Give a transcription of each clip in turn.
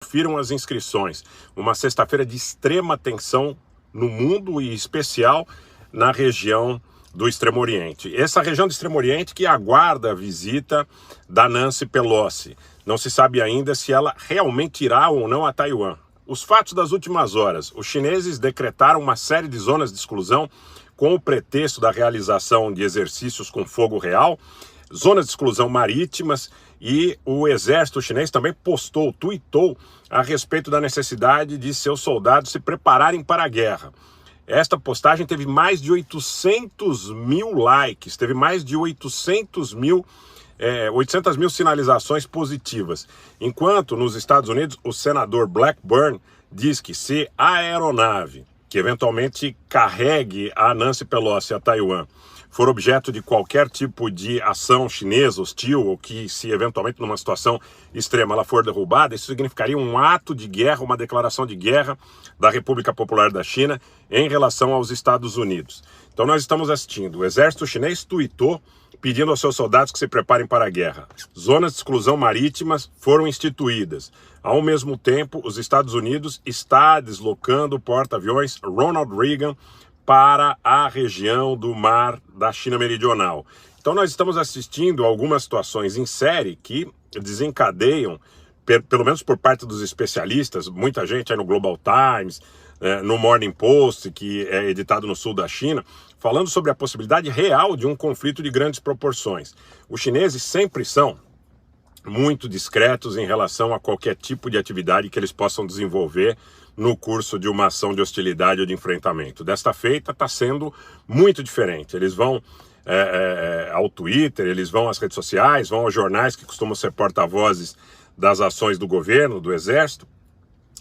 Confiram as inscrições. Uma sexta-feira de extrema tensão no mundo e em especial na região do Extremo Oriente. Essa região do Extremo Oriente que aguarda a visita da Nancy Pelosi. Não se sabe ainda se ela realmente irá ou não a Taiwan. Os fatos das últimas horas. Os chineses decretaram uma série de zonas de exclusão com o pretexto da realização de exercícios com fogo real, zonas de exclusão marítimas, e o exército chinês também tweetou a respeito da necessidade de seus soldados se prepararem para a guerra. Esta postagem teve mais de 800 mil likes, teve mais de 800 mil sinalizações positivas. Enquanto nos Estados Unidos o senador Blackburn diz que se a aeronave que eventualmente carregue a Nancy Pelosi a Taiwan for objeto de qualquer tipo de ação chinesa hostil, ou que se eventualmente numa situação extrema ela for derrubada, isso significaria um ato de guerra, uma declaração de guerra da República Popular da China em relação aos Estados Unidos. Então nós estamos assistindo, o exército chinês tweetou pedindo aos seus soldados que se preparem para a guerra. Zonas de exclusão marítimas foram instituídas. Ao mesmo tempo, os Estados Unidos está deslocando o porta-aviões Ronald Reagan para a região do mar da China Meridional. Então nós estamos assistindo algumas situações em série que desencadeiam, pelo menos por parte dos especialistas, muita gente aí no Global Times, no Morning Post, que é editado no sul da China, falando sobre a possibilidade real de um conflito de grandes proporções. Os chineses sempre são muito discretos em relação a qualquer tipo de atividade que eles possam desenvolver no curso de uma ação de hostilidade ou de enfrentamento. Desta feita está sendo muito diferente. Eles vão ao Twitter, eles vão às redes sociais, vão aos jornais que costumam ser porta-vozes das ações do governo, do exército,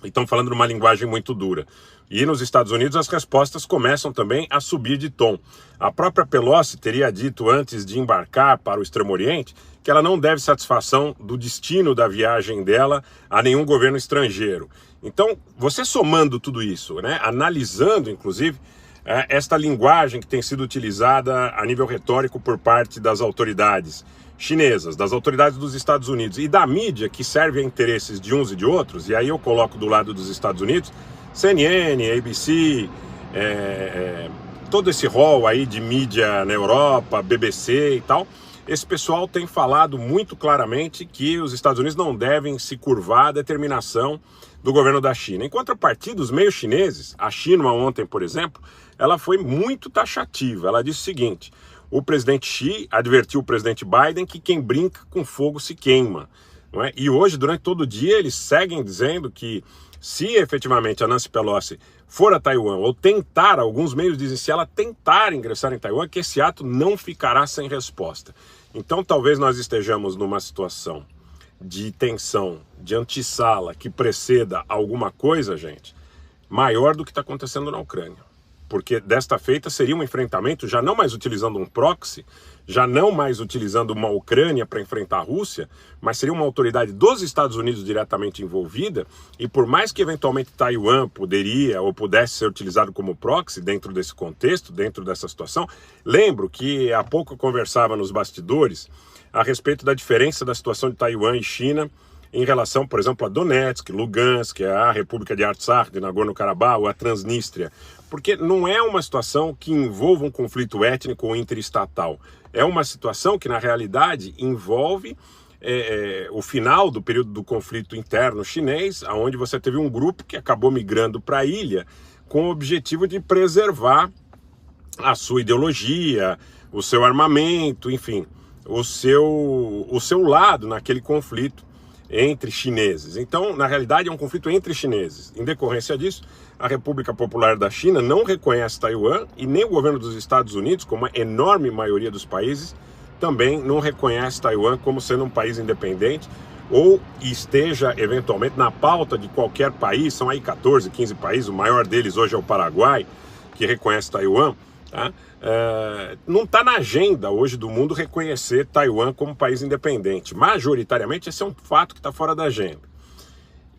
e estão falando numa linguagem muito dura. E nos Estados Unidos as respostas começam também a subir de tom. A própria Pelosi teria dito antes de embarcar para o Extremo Oriente que ela não deve satisfação do destino da viagem dela a nenhum governo estrangeiro. Então, você somando tudo isso, analisando inclusive esta linguagem que tem sido utilizada a nível retórico por parte das autoridades chinesas, das autoridades dos Estados Unidos e da mídia que serve a interesses de uns e de outros, e aí eu coloco do lado dos Estados Unidos CNN, ABC, todo esse rol aí de mídia na Europa, BBC e tal, esse pessoal tem falado muito claramente que os Estados Unidos não devem se curvar à determinação do governo da China. Em contrapartida, os meios chineses, a Xinhua ontem, por exemplo, ela foi muito taxativa. Ela disse o seguinte: o presidente Xi advertiu o presidente Biden que quem brinca com fogo se queima. Não é? E hoje, durante todo o dia, eles seguem dizendo que se efetivamente a Nancy Pelosi for a Taiwan, ou tentar, alguns meios dizem, se ela tentar ingressar em Taiwan, que esse ato não ficará sem resposta. Então talvez nós estejamos numa situação de tensão, de antessala, que preceda alguma coisa, gente, maior do que está acontecendo na Ucrânia. Porque desta feita seria um enfrentamento já não mais utilizando um proxy, já não mais utilizando uma Ucrânia para enfrentar a Rússia, mas seria uma autoridade dos Estados Unidos diretamente envolvida, e por mais que eventualmente Taiwan poderia ou pudesse ser utilizado como proxy dentro desse contexto, dentro dessa situação, lembro que há pouco eu conversava nos bastidores a respeito da diferença da situação de Taiwan e China em relação, por exemplo, a Donetsk, Lugansk, a República de Artsakh, de Nagorno-Karabakh, a Transnistria, porque não é uma situação que envolva um conflito étnico ou interestatal. É uma situação que, na realidade, envolve o final do período do conflito interno chinês, onde você teve um grupo que acabou migrando para a ilha com o objetivo de preservar a sua ideologia, o seu armamento, enfim, o seu lado naquele conflito entre chineses. Então, na realidade, é um conflito entre chineses. Em decorrência disso, a República Popular da China não reconhece Taiwan e nem o governo dos Estados Unidos, como a enorme maioria dos países, também não reconhece Taiwan como sendo um país independente ou esteja, eventualmente, na pauta de qualquer país. São aí 14, 15 países, o maior deles hoje é o Paraguai, que reconhece Taiwan. Tá? Não está na agenda hoje do mundo reconhecer Taiwan como país independente. Majoritariamente esse é um fato que está fora da agenda.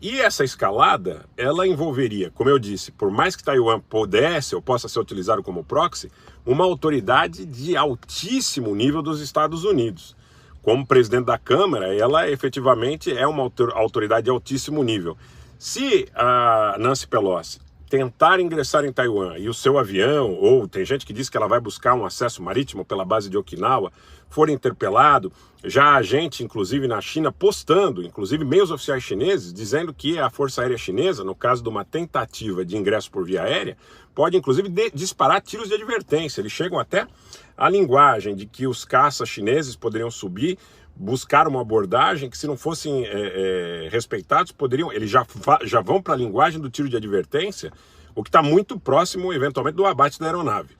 E essa escalada, ela envolveria, como eu disse, por mais que Taiwan pudesse ou possa ser utilizado como proxy, uma autoridade de altíssimo nível dos Estados Unidos. como presidente da Câmara, ela efetivamente é uma autoridade de altíssimo nível. Se a Nancy Pelosi tentar ingressar em Taiwan e o seu avião, ou tem gente que diz que ela vai buscar um acesso marítimo pela base de Okinawa, for interpelado, já há gente, inclusive na China, postando, inclusive meios oficiais chineses, dizendo que a Força Aérea Chinesa, no caso de uma tentativa de ingresso por via aérea, pode inclusive disparar tiros de advertência. Eles chegam até a linguagem de que os caças chineses poderiam subir, buscar uma abordagem que, se não fossem respeitados, poderiam, eles já vão para a linguagem do tiro de advertência, o que está muito próximo, eventualmente, do abate da aeronave.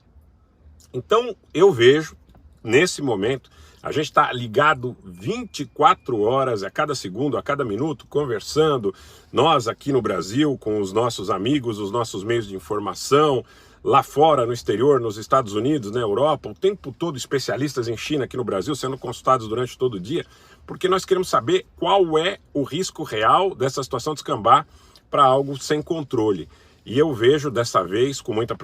Então, eu vejo, nesse momento, a gente está ligado 24 horas, a cada segundo, a cada minuto, conversando, nós aqui no Brasil, com os nossos amigos, os nossos meios de informação, lá fora, no exterior, nos Estados Unidos, na Europa, o tempo todo especialistas em China aqui no Brasil sendo consultados durante todo o dia, porque nós queremos saber qual é o risco real dessa situação descambar para algo sem controle. E eu vejo dessa vez com muita